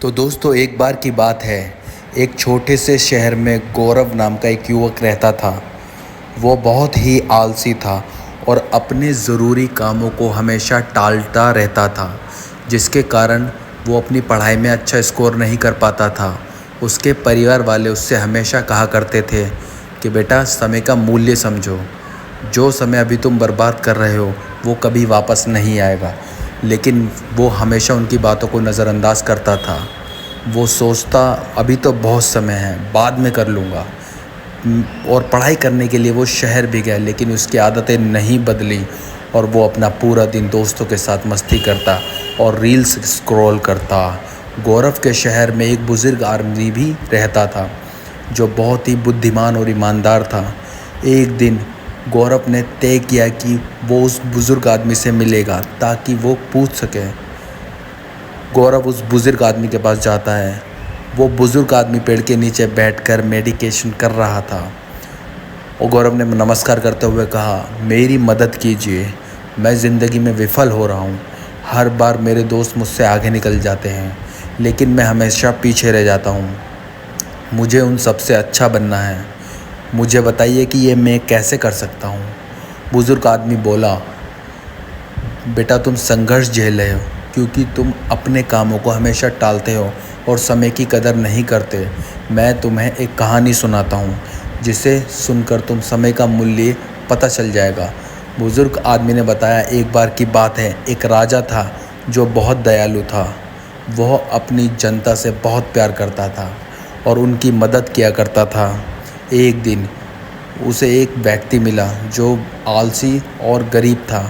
तो दोस्तों एक बार की बात है। एक छोटे से शहर में गौरव नाम का एक युवक रहता था। वो बहुत ही आलसी था और अपने ज़रूरी कामों को हमेशा टालता रहता था, जिसके कारण वो अपनी पढ़ाई में अच्छा स्कोर नहीं कर पाता था। उसके परिवार वाले उससे हमेशा कहा करते थे कि बेटा समय का मूल्य समझो। जो समय अभी तुम बर्बाद कर रहे हो वो कभी वापस नहीं आएगा। लेकिन वो हमेशा उनकी बातों को नज़रअंदाज करता था। वो सोचता अभी तो बहुत समय है, बाद में कर लूँगा। और पढ़ाई करने के लिए वो शहर भी गया, लेकिन उसकी आदतें नहीं बदली और वो अपना पूरा दिन दोस्तों के साथ मस्ती करता और रील्स स्क्रॉल करता। गौरव के शहर में एक बुज़ुर्ग आदमी भी रहता था जो बहुत ही बुद्धिमान और ईमानदार था। एक दिन गौरव ने तय किया कि वो उस बुज़ुर्ग आदमी से मिलेगा ताकि वो पूछ सके। गौरव उस बुज़ुर्ग आदमी के पास जाता है। वो बुज़ुर्ग आदमी पेड़ के नीचे बैठकर मेडिटेशन कर रहा था और गौरव ने नमस्कार करते हुए कहा, मेरी मदद कीजिए, मैं ज़िंदगी में विफल हो रहा हूँ। हर बार मेरे दोस्त मुझसे आगे निकल जाते हैं, लेकिन मैं हमेशा पीछे रह जाता हूँ। मुझे उन सबसे अच्छा बनना है। मुझे बताइए कि ये मैं कैसे कर सकता हूँ। बुज़ुर्ग आदमी बोला, बेटा तुम संघर्ष झेल रहे हो क्योंकि तुम अपने कामों को हमेशा टालते हो और समय की कदर नहीं करते। मैं तुम्हें एक कहानी सुनाता हूँ जिसे सुनकर तुम समय का मूल्य पता चल जाएगा। बुज़ुर्ग आदमी ने बताया, एक बार की बात है, एक राजा था जो बहुत दयालु था। वह अपनी जनता से बहुत प्यार करता था और उनकी मदद किया करता था। एक दिन उसे एक व्यक्ति मिला जो आलसी और गरीब था।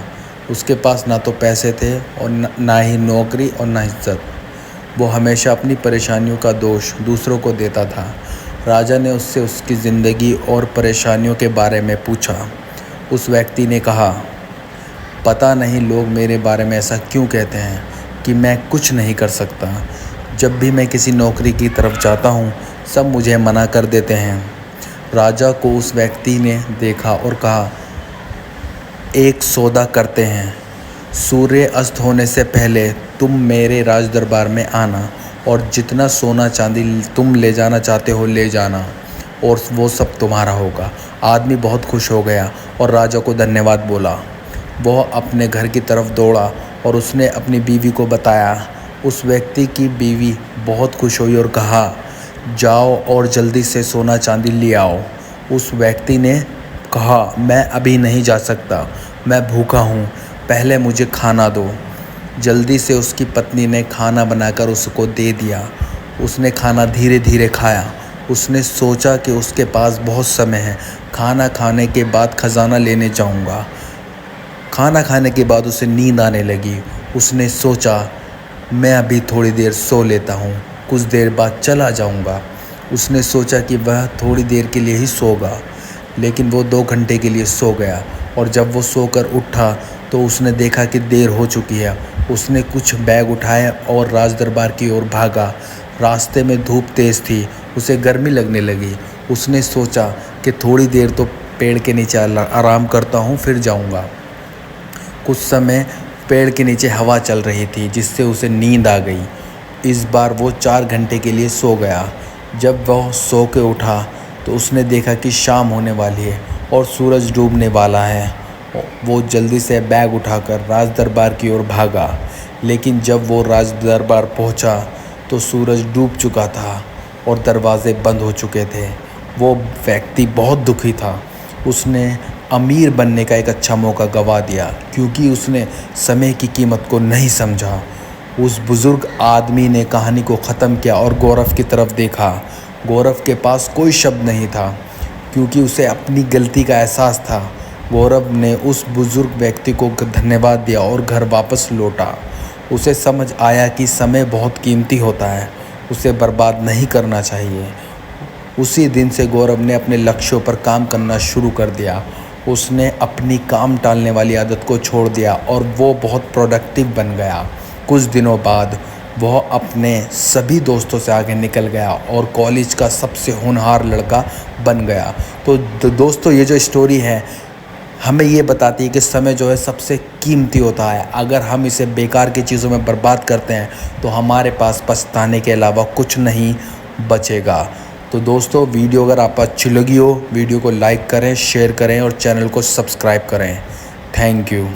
उसके पास ना तो पैसे थे और ना ही नौकरी और ना इज्जत। वो हमेशा अपनी परेशानियों का दोष दूसरों को देता था। राजा ने उससे उसकी ज़िंदगी और परेशानियों के बारे में पूछा। उस व्यक्ति ने कहा, पता नहीं लोग मेरे बारे में ऐसा क्यों कहते हैं कि मैं कुछ नहीं कर सकता। जब भी मैं किसी नौकरी की तरफ जाता हूँ सब मुझे मना कर देते हैं। राजा को उस व्यक्ति ने देखा और कहा, एक सौदा करते हैं। सूर्य अस्त होने से पहले तुम मेरे राज दरबार में आना और जितना सोना चांदी तुम ले जाना चाहते हो ले जाना और वो सब तुम्हारा होगा। आदमी बहुत खुश हो गया और राजा को धन्यवाद बोला। वह अपने घर की तरफ दौड़ा और उसने अपनी बीवी को बताया। उस व्यक्ति की बीवी बहुत खुश हुई और कहा, जाओ और जल्दी से सोना चांदी ले आओ। उस व्यक्ति ने कहा, मैं अभी नहीं जा सकता, मैं भूखा हूँ, पहले मुझे खाना दो। जल्दी से उसकी पत्नी ने खाना बनाकर उसको दे दिया। उसने खाना धीरे धीरे खाया। उसने सोचा कि उसके पास बहुत समय है, खाना खाने के बाद खजाना लेने जाऊँगा। खाना खाने के बाद उसे नींद आने लगी। उसने सोचा, मैं अभी थोड़ी देर सो लेता हूँ, कुछ देर बाद चला जाऊँगा। उसने सोचा कि वह थोड़ी देर के लिए ही सोगा, लेकिन वो 2 घंटे के लिए सो गया और जब वो सोकर उठा तो उसने देखा कि देर हो चुकी है। उसने कुछ बैग उठाए और राज दरबार की ओर भागा। रास्ते में धूप तेज़ थी, उसे गर्मी लगने लगी। उसने सोचा कि थोड़ी देर तो पेड़ के नीचे आराम करता हूँ, फिर जाऊँगा। कुछ समय पेड़ के नीचे हवा चल रही थी जिससे उसे नींद आ गई। इस बार वो 4 घंटे के लिए सो गया। जब वह सो के उठा तो उसने देखा कि शाम होने वाली है और सूरज डूबने वाला है। वो जल्दी से बैग उठाकर राज दरबार की ओर भागा, लेकिन जब वो राज दरबार पहुंचा तो सूरज डूब चुका था और दरवाजे बंद हो चुके थे। वो व्यक्ति बहुत दुखी था। उसने अमीर बनने का एक अच्छा मौका गंवा दिया क्योंकि उसने समय की कीमत को नहीं समझा। उस बुज़ुर्ग आदमी ने कहानी को ख़त्म किया और गौरव की तरफ देखा। गौरव के पास कोई शब्द नहीं था क्योंकि उसे अपनी गलती का एहसास था। गौरव ने उस बुज़ुर्ग व्यक्ति को धन्यवाद दिया और घर वापस लौटा। उसे समझ आया कि समय बहुत कीमती होता है, उसे बर्बाद नहीं करना चाहिए। उसी दिन से गौरव ने अपने लक्ष्यों पर काम करना शुरू कर दिया। उसने अपनी काम टालने वाली आदत को छोड़ दिया और वो बहुत प्रोडक्टिव बन गया। कुछ दिनों बाद वह अपने सभी दोस्तों से आगे निकल गया और कॉलेज का सबसे होनहार लड़का बन गया। तो दोस्तों ये जो स्टोरी है हमें ये बताती है कि समय जो है सबसे कीमती होता है। अगर हम इसे बेकार की चीज़ों में बर्बाद करते हैं तो हमारे पास पछताने के अलावा कुछ नहीं बचेगा। तो दोस्तों, वीडियो अगर आपको अच्छी लगी हो, वीडियो को लाइक करें, शेयर करें और चैनल को सब्सक्राइब करें। Thank you.